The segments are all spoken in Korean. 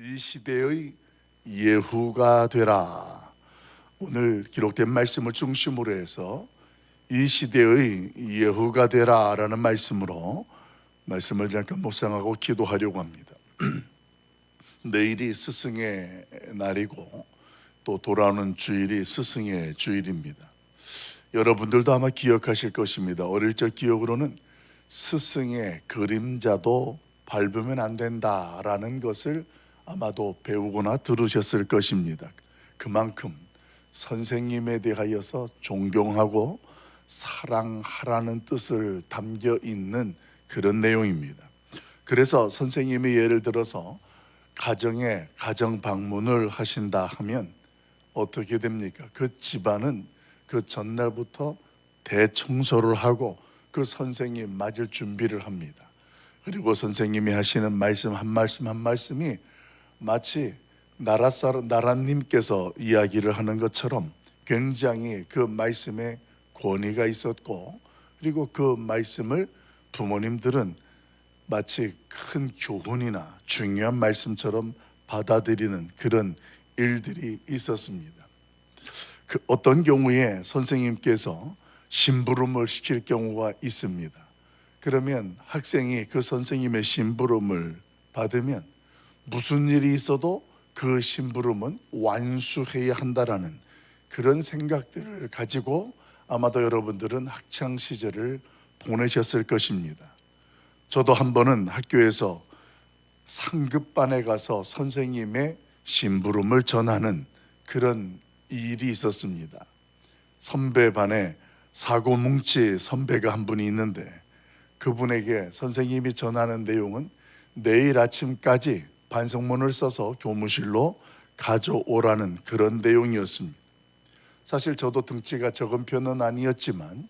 이 시대의 예후가 되라. 오늘 기록된 말씀을 중심으로 해서 이 시대의 예후가 되라 라는 말씀으로 말씀을 잠깐 묵상하고 기도하려고 합니다. 내일이 스승의 날이고 또 돌아오는 주일이 스승의 주일입니다. 여러분들도 아마 기억하실 것입니다. 어릴 적 기억으로는 스승의 그림자도 밟으면 안 된다라는 것을 아마도 배우거나 들으셨을 것입니다. 그만큼 선생님에 대하여서 존경하고 사랑하라는 뜻을 담겨 있는 그런 내용입니다. 그래서 선생님이 예를 들어서 가정에 가정 방문을 하신다 하면 어떻게 됩니까? 그 집안은 그 전날부터 대청소를 하고 그 선생님 맞을 준비를 합니다. 그리고 선생님이 하시는 말씀 한 말씀 한 말씀이 마치 나라님께서 이야기를 하는 것처럼 굉장히 그 말씀에 권위가 있었고, 그리고 그 말씀을 부모님들은 마치 큰 교훈이나 중요한 말씀처럼 받아들이는 그런 일들이 있었습니다. 어떤 경우에 선생님께서 심부름을 시킬 경우가 있습니다. 그러면 학생이 그 선생님의 심부름을 받으면 무슨 일이 있어도 그 심부름은 완수해야 한다라는 그런 생각들을 가지고 아마도 여러분들은 학창 시절을 보내셨을 것입니다. 저도 한 번은 학교에서 상급반에 가서 선생님의 심부름을 전하는 그런 일이 있었습니다. 선배 반에 사고뭉치 선배가 한 분이 있는데 그분에게 선생님이 전하는 내용은 내일 아침까지 반성문을 써서 교무실로 가져오라는 그런 내용이었습니다. 사실 저도 등치가 적은 편은 아니었지만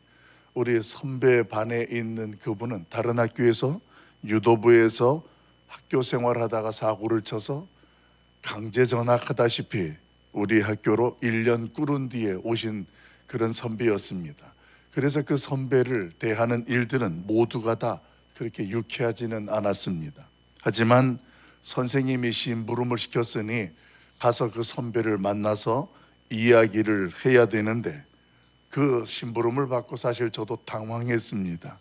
우리 선배 반에 있는 그분은 다른 학교에서 유도부에서 학교 생활하다가 사고를 쳐서 강제 전학하다시피 우리 학교로 1년 꾸른 뒤에 오신 그런 선배였습니다. 그래서 그 선배를 대하는 일들은 모두가 다 그렇게 유쾌하지는 않았습니다. 하지만 선생님이 심부름을 시켰으니 가서 그 선배를 만나서 이야기를 해야 되는데 그 심부름을 받고 사실 저도 당황했습니다.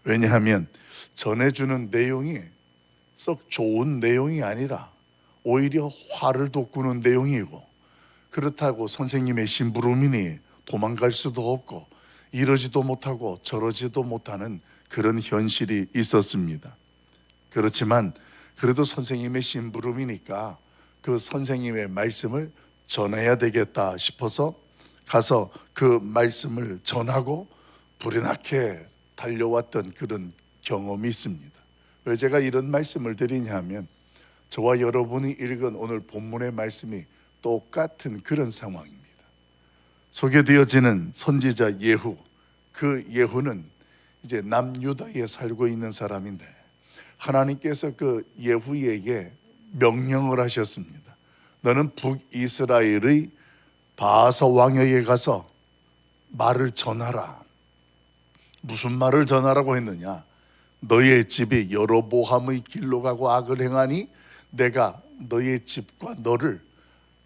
왜냐하면 전해주는 내용이 썩 좋은 내용이 아니라 오히려 화를 돋구는 내용이고, 그렇다고 선생님의 심부름이니 도망갈 수도 없고 이러지도 못하고 저러지도 못하는 그런 현실이 있었습니다. 그렇지만 그래도 선생님의 심부름이니까 그 선생님의 말씀을 전해야 되겠다 싶어서 가서 그 말씀을 전하고 불이 나게 달려왔던 그런 경험이 있습니다. 왜 제가 이런 말씀을 드리냐 하면 저와 여러분이 읽은 오늘 본문의 말씀이 똑같은 그런 상황입니다. 소개되어지는 선지자 예후, 그 예후는 이제 남유다에 살고 있는 사람인데 하나님께서 그 예후에게 명령을 하셨습니다. 너는 북이스라엘의 바하사 왕에게 가서 말을 전하라. 무슨 말을 전하라고 했느냐? 너의 집이 여로보암의 길로 가고 악을 행하니 내가 너의 집과 너를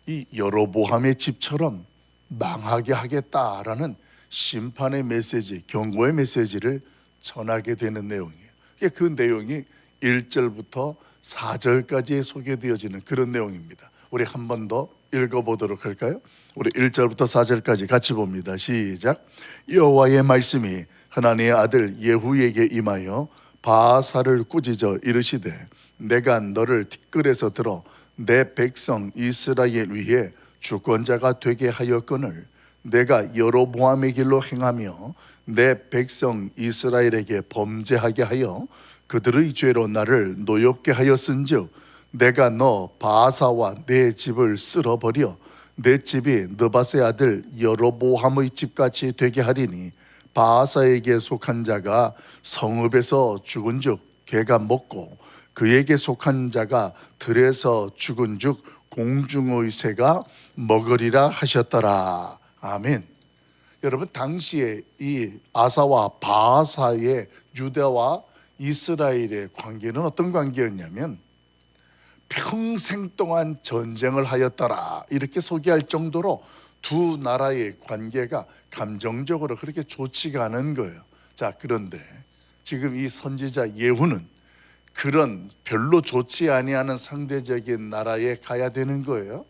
이 여로보암의 집처럼 망하게 하겠다라는 심판의 메시지, 경고의 메시지를 전하게 되는 내용이에요. 그 내용이 1절부터 4절까지 소개되어지는 그런 내용입니다. 우리 한 번 더 읽어보도록 할까요? 우리 1절부터 4절까지 같이 봅니다. 시작. 여호와의 말씀이 하나님의 아들 예후에게 임하여 바하사를 꾸짖어 이르시되 내가 너를 티끌에서 들어 내 백성 이스라엘 위에 주권자가 되게 하였거늘 내가 여로보암의 길로 행하며 내 백성 이스라엘에게 범죄하게 하여 그들의 죄로 나를 노엽게 하였은즉 내가 너 바하사와 내 집을 쓸어버려 내 집이 느밧의 아들 여로보암의 집같이 되게 하리니 바하사에게 속한 자가 성읍에서 죽은즉 개가 먹고 그에게 속한 자가 들에서 죽은즉 공중의 새가 먹으리라 하셨더라. 아멘. 여러분, 당시에 이 아사와 바하사의 유다와 이스라엘의 관계는 어떤 관계였냐면 평생 동안 전쟁을 하였더라 이렇게 소개할 정도로 두 나라의 관계가 감정적으로 그렇게 좋지가 않은 거예요. 자, 그런데 지금 이 선지자 예후는 그런 별로 좋지 아니하는 상대적인 나라에 가야 되는 거예요.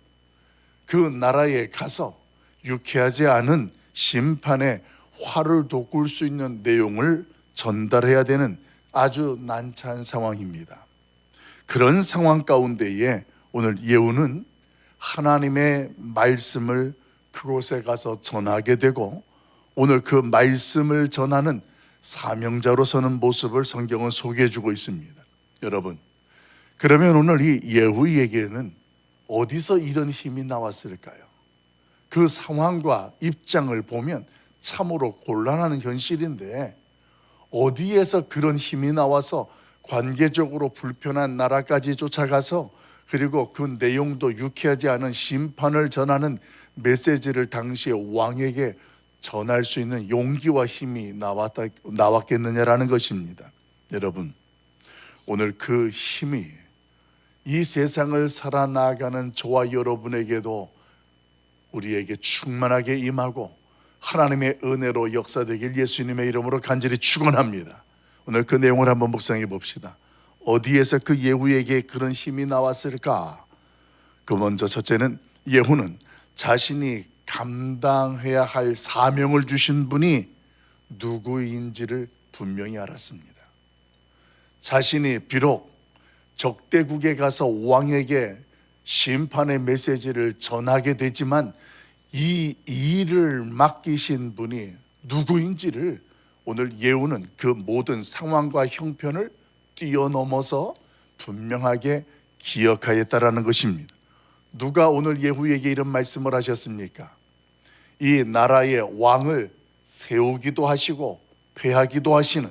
그 나라에 가서 유쾌하지 않은 심판의 화를 돋굴 수 있는 내용을 전달해야 되는 아주 난처한 상황입니다. 그런 상황 가운데에 오늘 예후는 하나님의 말씀을 그곳에 가서 전하게 되고, 오늘 그 말씀을 전하는 사명자로 서는 모습을 성경은 소개해 주고 있습니다. 여러분, 그러면 오늘 이 예후에게는 어디서 이런 힘이 나왔을까요? 그 상황과 입장을 보면 참으로 곤란한 현실인데, 어디에서 그런 힘이 나와서 관계적으로 불편한 나라까지 쫓아가서, 그리고 그 내용도 유쾌하지 않은 심판을 전하는 메시지를 당시에 왕에게 전할 수 있는 용기와 힘이 나왔겠느냐라는 것입니다. 여러분, 오늘 그 힘이 이 세상을 살아나가는 저와 여러분에게도 우리에게 충만하게 임하고 하나님의 은혜로 역사되길 예수님의 이름으로 간절히 축원합니다. 오늘 그 내용을 한번 묵상해 봅시다. 어디에서 그 예후에게 그런 힘이 나왔을까? 그 먼저 첫째는, 예후는 자신이 감당해야 할 사명을 주신 분이 누구인지를 분명히 알았습니다. 자신이 비록 적대국에 가서 왕에게 심판의 메시지를 전하게 되지만 이 일을 맡기신 분이 누구인지를 오늘 예후는 그 모든 상황과 형편을 뛰어넘어서 분명하게 기억하였다라는 것입니다. 누가 오늘 예후에게 이런 말씀을 하셨습니까? 이 나라의 왕을 세우기도 하시고 패하기도 하시는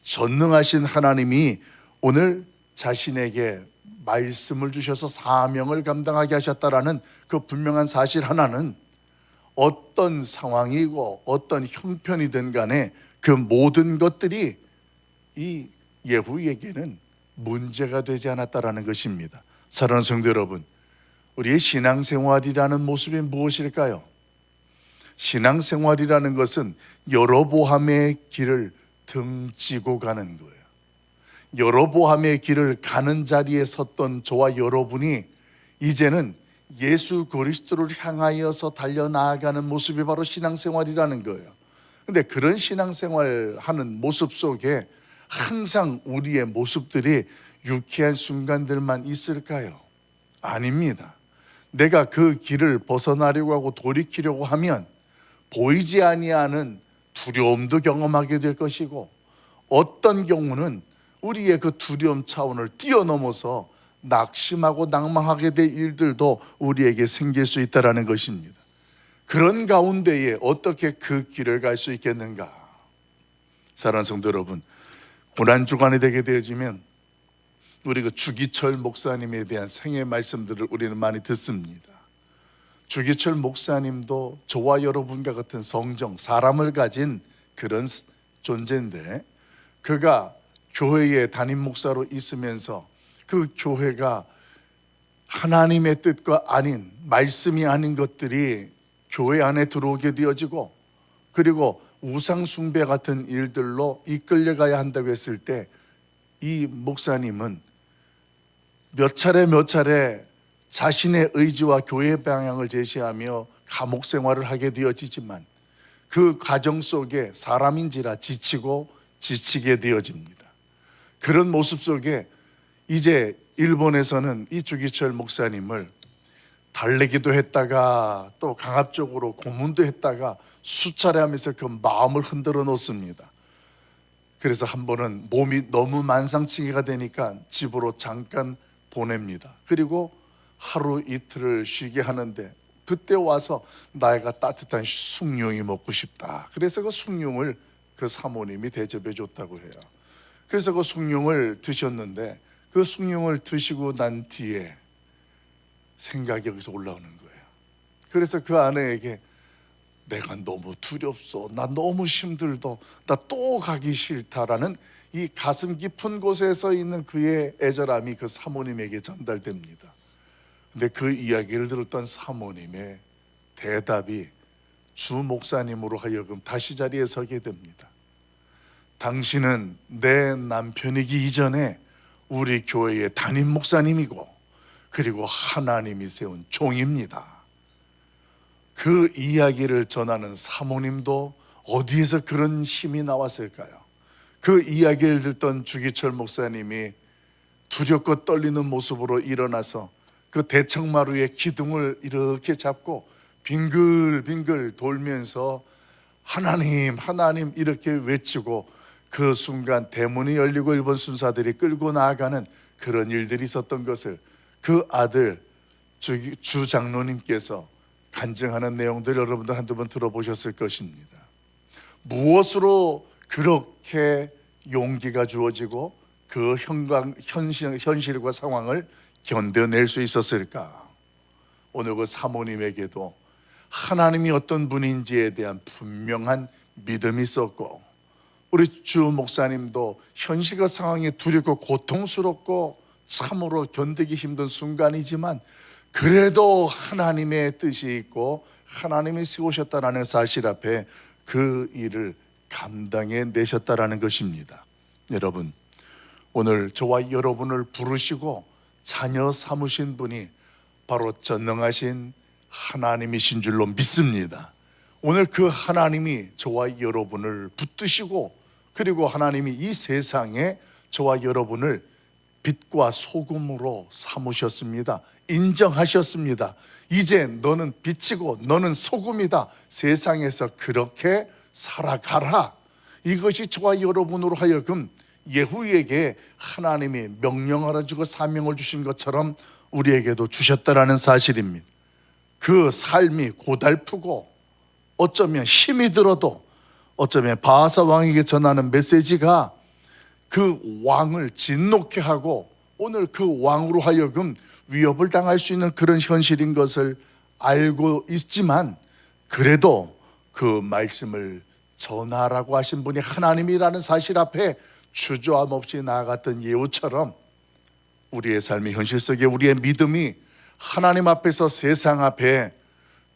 전능하신 하나님이 오늘 자신에게 말씀을 주셔서 사명을 감당하게 하셨다라는 그 분명한 사실 하나는, 어떤 상황이고 어떤 형편이든 간에 그 모든 것들이 이 예후에게는 문제가 되지 않았다라는 것입니다. 사랑하는 성도 여러분, 우리의 신앙생활이라는 모습이 무엇일까요? 신앙생활이라는 것은 여로보암의 길을 등지고 가는 거예요. 여로보암의 길을 가는 자리에 섰던 저와 여러분이 이제는 예수 그리스도를 향하여서 달려나가는 모습이 바로 신앙생활이라는 거예요. 근데 그런 신앙생활 하는 모습 속에 항상 우리의 모습들이 유쾌한 순간들만 있을까요? 아닙니다. 내가 그 길을 벗어나려고 하고 돌이키려고 하면 보이지 아니하는 두려움도 경험하게 될 것이고, 어떤 경우는 우리의 그 두려움 차원을 뛰어넘어서 낙심하고 낭망하게 될 일들도 우리에게 생길 수 있다는 것입니다. 그런 가운데에 어떻게 그 길을 갈 수 있겠는가? 사랑하는 성도 여러분, 고난주간이 되게 되어지면 우리 그 주기철 목사님에 대한 생애 말씀들을 우리는 많이 듣습니다. 주기철 목사님도 저와 여러분과 같은 성정, 사람을 가진 그런 존재인데, 그가 교회의 담임 목사로 있으면서 그 교회가 하나님의 뜻과 아닌, 말씀이 아닌 것들이 교회 안에 들어오게 되어지고, 그리고 우상 숭배 같은 일들로 이끌려가야 한다고 했을 때 이 목사님은 몇 차례 자신의 의지와 교회 방향을 제시하며 감옥 생활을 하게 되어지지만, 그 과정 속에 사람인지라 지치고 지치게 되어집니다. 그런 모습 속에 이제 일본에서는 이 주기철 목사님을 달래기도 했다가 또 강압적으로 고문도 했다가 수차례 하면서 그 마음을 흔들어 놓습니다. 그래서 한 번은 몸이 너무 만상치기가 되니까 집으로 잠깐 보냅니다. 그리고 하루 이틀을 쉬게 하는데, 그때 와서 나이가 따뜻한 숭늉이 먹고 싶다. 그래서 그 숭늉을 그 사모님이 대접해 줬다고 해요. 그래서 그 숭늉을 드셨는데, 그 숭늉을 드시고 난 뒤에 생각이 여기서 올라오는 거예요. 그래서 그 아내에게 내가 너무 두렵소, 나 너무 힘들도, 나 또 가기 싫다라는 이 가슴 깊은 곳에서 있는 그의 애절함이 그 사모님에게 전달됩니다. 근데 그 이야기를 들었던 사모님의 대답이 주 목사님으로 하여금 다시 자리에 서게 됩니다. 당신은 내 남편이기 이전에 우리 교회의 담임 목사님이고 그리고 하나님이 세운 종입니다. 그 이야기를 전하는 사모님도 어디에서 그런 힘이 나왔을까요? 그 이야기를 듣던 주기철 목사님이 두렵고 떨리는 모습으로 일어나서 그 대청마루의 기둥을 이렇게 잡고 빙글빙글 돌면서 하나님 하나님 이렇게 외치고 그 순간 대문이 열리고 일본 순사들이 끌고 나아가는 그런 일들이 있었던 것을 그 아들 주 장로님께서 간증하는 내용들 여러분들 한두 번 들어보셨을 것입니다. 무엇으로 그렇게 용기가 주어지고 그 현실과 상황을 견뎌낼 수 있었을까? 오늘 그 사모님에게도 하나님이 어떤 분인지에 대한 분명한 믿음이 있었고, 우리 주 목사님도 현실과 상황이 두렵고 고통스럽고 참으로 견디기 힘든 순간이지만 그래도 하나님의 뜻이 있고 하나님이 세우셨다는 사실 앞에 그 일을 감당해 내셨다라는 것입니다. 여러분, 오늘 저와 여러분을 부르시고 자녀 삼으신 분이 바로 전능하신 하나님이신 줄로 믿습니다. 오늘 그 하나님이 저와 여러분을 붙드시고 그리고 하나님이 이 세상에 저와 여러분을 빛과 소금으로 삼으셨습니다. 인정하셨습니다. 이제 너는 빛이고 너는 소금이다. 세상에서 그렇게 살아가라. 이것이 저와 여러분으로 하여금 예후에게 하나님이 명령을 주고 사명을 주신 것처럼 우리에게도 주셨다라는 사실입니다. 그 삶이 고달프고 어쩌면 힘이 들어도 어쩌면 바하사 왕에게 전하는 메시지가 그 왕을 진노케 하고 오늘 그 왕으로 하여금 위협을 당할 수 있는 그런 현실인 것을 알고 있지만 그래도 그 말씀을 전하라고 하신 분이 하나님이라는 사실 앞에 주저함 없이 나아갔던 예후처럼 우리의 삶의 현실 속에 우리의 믿음이 하나님 앞에서 세상 앞에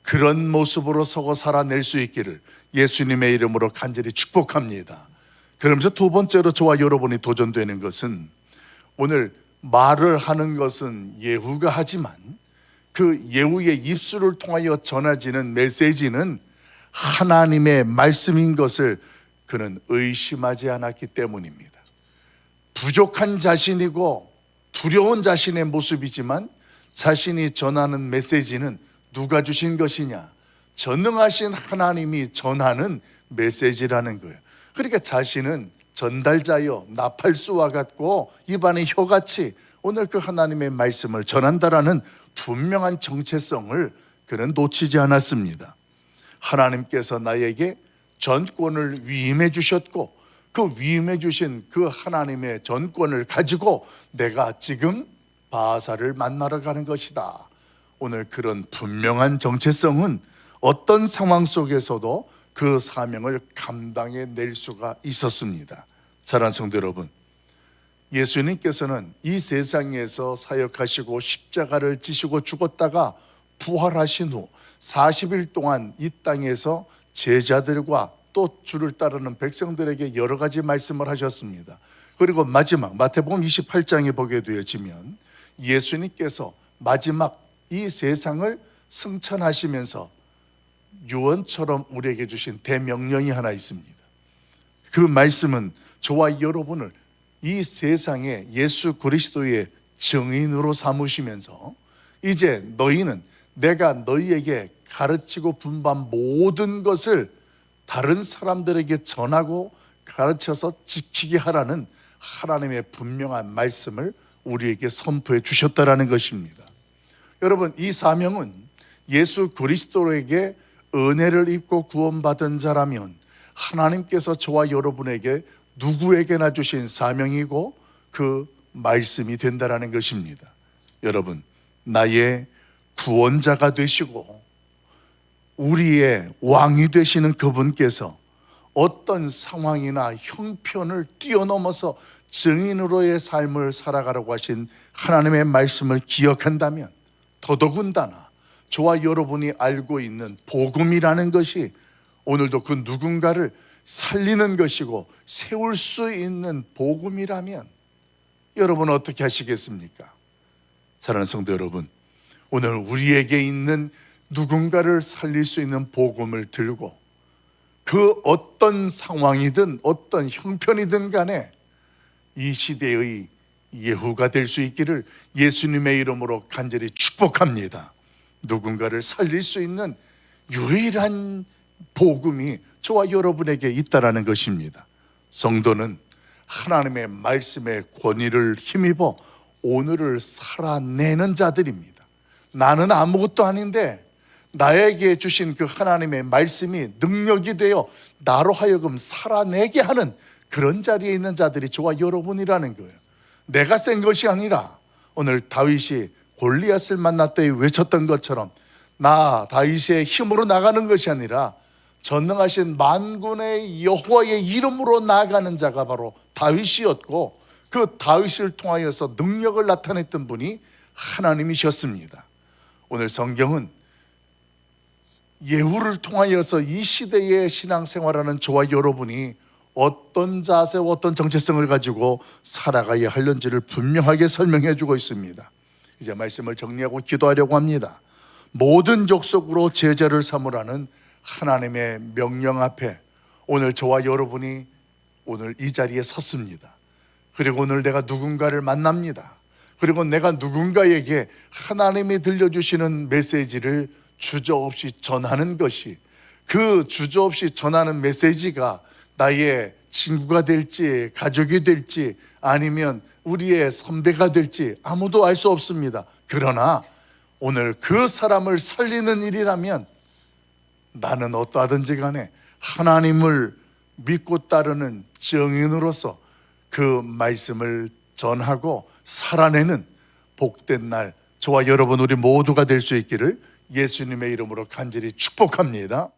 그런 모습으로 서고 살아낼 수 있기를 예수님의 이름으로 간절히 축복합니다. 그러면서 두 번째로 저와 여러분이 도전되는 것은 오늘 말을 하는 것은 예후가 하지만 그 예후의 입술을 통하여 전해지는 메시지는 하나님의 말씀인 것을 그는 의심하지 않았기 때문입니다. 부족한 자신이고 두려운 자신의 모습이지만 자신이 전하는 메시지는 누가 주신 것이냐? 전능하신 하나님이 전하는 메시지라는 거예요. 그러니까 자신은 전달자여 나팔수와 같고 입안의 혀같이 오늘 그 하나님의 말씀을 전한다라는 분명한 정체성을 그는 놓치지 않았습니다. 하나님께서 나에게 전권을 위임해 주셨고 그 위임해 주신 그 하나님의 전권을 가지고 내가 지금 바하사를 만나러 가는 것이다. 오늘 그런 분명한 정체성은 어떤 상황 속에서도 그 사명을 감당해 낼 수가 있었습니다. 사랑하는 성도 여러분, 예수님께서는 이 세상에서 사역하시고 십자가를 지시고 죽었다가 부활하신 후 40일 동안 이 땅에서 제자들과 또 주를 따르는 백성들에게 여러 가지 말씀을 하셨습니다. 그리고 마지막 마태복음 28장에 보게 되어지면 예수님께서 마지막 이 세상을 승천하시면서 유언처럼 우리에게 주신 대명령이 하나 있습니다. 그 말씀은 저와 여러분을 이 세상에 예수 그리스도의 증인으로 삼으시면서 이제 너희는 내가 너희에게 가르치고 분반 모든 것을 다른 사람들에게 전하고 가르쳐서 지키게 하라는 하나님의 분명한 말씀을 우리에게 선포해 주셨다라는 것입니다. 여러분, 이 사명은 예수 그리스도에게 은혜를 입고 구원받은 자라면 하나님께서 저와 여러분에게 누구에게나 주신 사명이고 그 말씀이 된다라는 것입니다. 여러분, 나의 구원자가 되시고 우리의 왕이 되시는 그분께서 어떤 상황이나 형편을 뛰어넘어서 증인으로의 삶을 살아가라고 하신 하나님의 말씀을 기억한다면, 더더군다나 저와 여러분이 알고 있는 복음이라는 것이 오늘도 그 누군가를 살리는 것이고 세울 수 있는 복음이라면 여러분은 어떻게 하시겠습니까? 사랑하는 성도 여러분, 오늘 우리에게 있는 누군가를 살릴 수 있는 복음을 들고 그 어떤 상황이든 어떤 형편이든 간에 이 시대의 예후가 될 수 있기를 예수님의 이름으로 간절히 축복합니다. 누군가를 살릴 수 있는 유일한 복음이 저와 여러분에게 있다라는 것입니다. 성도는 하나님의 말씀의 권위를 힘입어 오늘을 살아내는 자들입니다. 나는 아무것도 아닌데 나에게 주신 그 하나님의 말씀이 능력이 되어 나로 하여금 살아내게 하는 그런 자리에 있는 자들이 저와 여러분이라는 거예요. 내가 센 것이 아니라 오늘 다윗이 골리앗을 만날 때 외쳤던 것처럼 나 다윗의 힘으로 나가는 것이 아니라 전능하신 만군의 여호와의 이름으로 나아가는 자가 바로 다윗이었고, 그 다윗을 통하여서 능력을 나타냈던 분이 하나님이셨습니다. 오늘 성경은 예후를 통하여서 이 시대의 신앙생활하는 저와 여러분이 어떤 자세와 어떤 정체성을 가지고 살아가야 하는지를 분명하게 설명해 주고 있습니다. 이제 말씀을 정리하고 기도하려고 합니다. 모든 족속으로 제자를 삼으라는 하나님의 명령 앞에 오늘 저와 여러분이 오늘 이 자리에 섰습니다. 그리고 오늘 내가 누군가를 만납니다. 그리고 내가 누군가에게 하나님이 들려주시는 메시지를 주저없이 전하는 것이, 그 주저없이 전하는 메시지가 나의 친구가 될지 가족이 될지 아니면 우리의 선배가 될지 아무도 알 수 없습니다. 그러나 오늘 그 사람을 살리는 일이라면 나는 어떠하든지 간에 하나님을 믿고 따르는 증인으로서 그 말씀을 전하고 살아내는 복된 날 저와 여러분 우리 모두가 될 수 있기를 예수님의 이름으로 간절히 축복합니다.